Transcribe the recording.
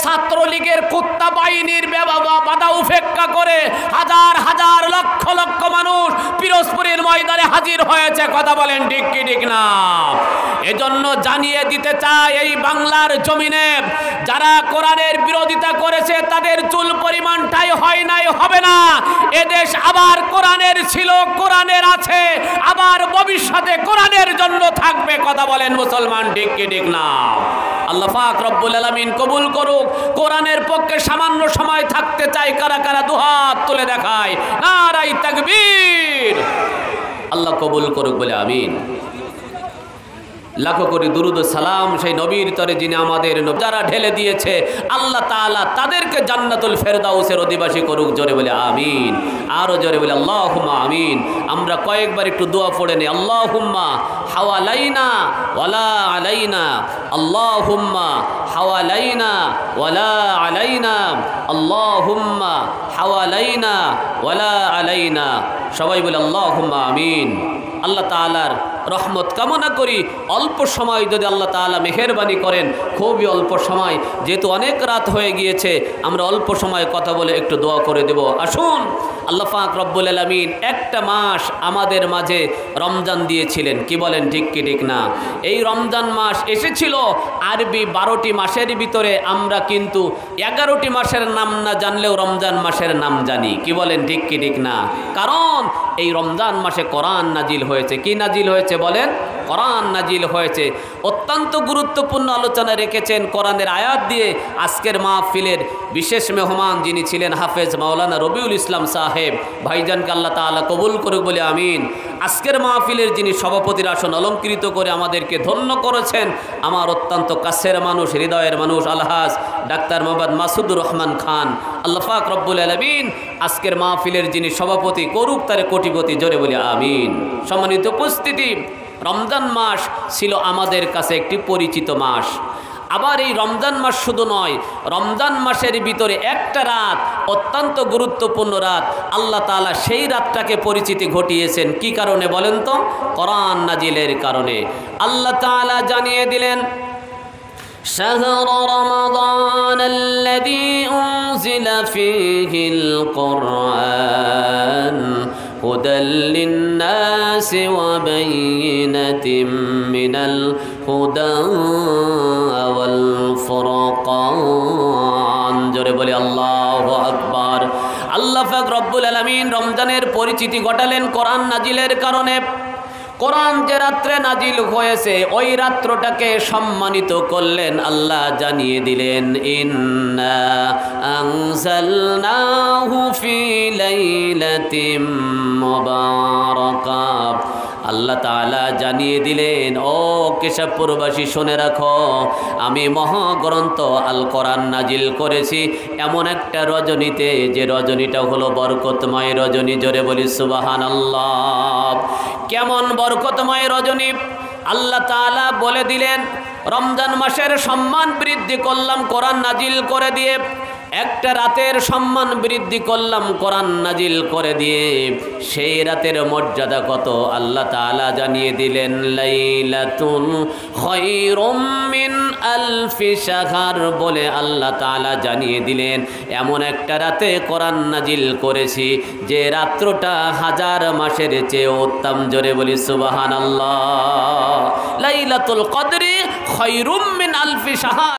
ছাত্রলীগের কুত্তা বাহিনীর বাধা উপেক্ষা করে হাজার হাজার লক্ষ লক্ষ মানুষ পিরোজপুরের ময়দানে হাজির হয়েছে। কথা বলেন ঠিক কি ঠিক না? এজন্য জানিয়ে দিতে চাই, এই বাংলার জমিনে যারা কোরআনের বিরোধিতা করেছে তাদের চুল পরিমাণটাই হয় নাই, হবে না। এদেশ আবার কোরআনের ছিল, কোরআনের আছে, আবার ভবিষ্যতে কোরআনের জন্য থাকবে। কথা বলেন মুসলমান ঠিক কি ঠিক না? আল্লাহ পাক রব্বুল আলামিন কবুল করুক। কোরআনের পক্ষে সামান্য সময় থাকতে চাই কারা কারা দুহাত তুলে দেখায় নারায়ে তাকবীর। আল্লাহ কবুল করুক বলে আমিন। লাখো কোটি দুরুদ সালাম সেই নবীর তরে যিনি আমাদের যারা ঢেলে দিয়েছে, আল্লাহ তাআলা তাদেরকে জান্নাতুল ফেরদাউসের অধিবাসী করুক। জোরে বলে আমিন, আরো জোরে বলে আল্লাহুম্মা আমিন। আমরা কয়েকবার একটু দোয়া পড়ে নেই। আল্লাহুম্মা হাওয়ালাইনা ওয়ালা আলাইনা, আল্লাহুম্মা হাওয়ালাইনা ওয়ালা আলাইনা, আল্লাহুম্মা হাওয়ালাইনা ওয়ালা আলাইনা। সবাই বলে আল্লাহুম্মা আমিন। আল্লাহ তাআলার রহমত কামনা করি। অল্প সময় যদি আল্লাহ তাআলা মেহেরবানি করেন, খুবই অল্প সময়, যেহেতু অনেক রাত হয়ে গিয়েছে, আমরা অল্প সময় কথা বলে একটু দোয়া করে দেব। আসুন, আল্লাহ পাক রব্বুল আলামিন একটা মাস আমাদের মাঝে রমজান দিয়েছিলেন। কি বলেন ঠিক কি ঠিক না? এই রমজান মাস এসেছিল আরবি 12টি মাসের ভিতরে, আমরা কিন্তু 11টি মাসের নাম না জানলেও রমজান মাসের নাম জানি। কি বলেন ঠিক কি ঠিক না? কারণ এই রমজান মাসে কোরআন নাজিল হয়েছে। কি নাজিল হয়েছে বলেন? কোরআন নাজিল হয়েছে। অত্যন্ত গুরুত্বপূর্ণ আলোচনা রেখেছেন কোরআনের আয়াত দিয়ে আজকের মাহফিলের বিশেষ মেহমান যিনি ছিলেন হাফেজ মাওলানা রবিউল ইসলাম সাহেব ভাইজানকে আল্লাহ তাআলা কবুল করুক বলে আমিন। আজকের মাহফিলের যিনি সভাপতির আসন অলঙ্কৃত করে আমাদেরকে ধন্য করেছেন, আমার অত্যন্ত কাছের মানুষ, হৃদয়ের মানুষ, আলহাজ ডাক্তার মোহাম্মদ মাসুদুর রহমান খান। আল্লাহ পাক রব্বুল আলামিন আজকের মাহফিলের যিনি সভাপতি করুক তারে কোটিপতি। জোরে বলে আমিন। সম্মানিত উপস্থিতি, রমজান মাস ছিল আমাদের কাছে একটি পরিচিত মাস। আবার এই রমজান মাস শুধু নয়, রমজান মাসের ভিতরে একটা রাত অত্যন্ত গুরুত্বপূর্ণ রাত। আল্লাহ তাআলা সেই রাতটাকে পরিচিতি ঘটিয়েছেন। কি কারণে বলেন তো? কোরআন নাজিলের কারণে। আল্লাহ তাআলা জানিয়ে দিলেন, শাহরু রমাদান আল্লাযী উনজিলা ফীহিল কুরআন হুদাল লিন-নাসি ওয়া বাইয়িনাতিন মিনাল হুদা ওয়াল ফুরকান। জোরে বলে আল্লাহু আকবার। আল্লাহ পাক রব্বুল আলামিন রমজানের পরিচিতি ঘটালেন কোরআন নাজিলের কারণে। কোরআন যে রাত্রে নাজিল হয়েছে ওই রাত্রটাকে সম্মানিত করলেন। আল্লাহ জানিয়ে দিলেন, ইন্না আনজালনাহু ফি লাইলাতিন মুবারাকাহ। আল্লাহ তাআলা জানিয়ে দিলেন, ও কেশবপুরবাসী শুনে রাখো, আমি মহাগ্রন্থ আল কোরআন নাজিল করেছি এমন একটা রজনীতে, যে রজনীটা হলো বরকতময় রজনী। জোরে বলি সুবহানাল্লাহ। কেমন বরকতময় রজনী? আল্লাহ তাআলা বলে দিলেন, রমজান মাসের সম্মান বৃদ্ধি করলাম কোরআন নাজিল করে দিয়ে। একটা রাতের সম্মান বৃদ্ধি করলাম কোরআন নাজিল করে দিয়ে। সেই রাতের মর্যাদা কত আল্লাহ তাআলা জানিয়ে দিলেন, লাইলাতুল খায়রুম মিন আলফি শাহর বলে আল্লাহ তাআলা জানিয়ে দিলেন, এমন একটা রাতে কোরআন নাজিল করেছি যে রাত্রটা হাজার মাসের চেয়ে উত্তম। জোরে বলি সুবহানাল্লাহ। লাইলাতুল কদরি খায়রুম মিন আলফি শাহর।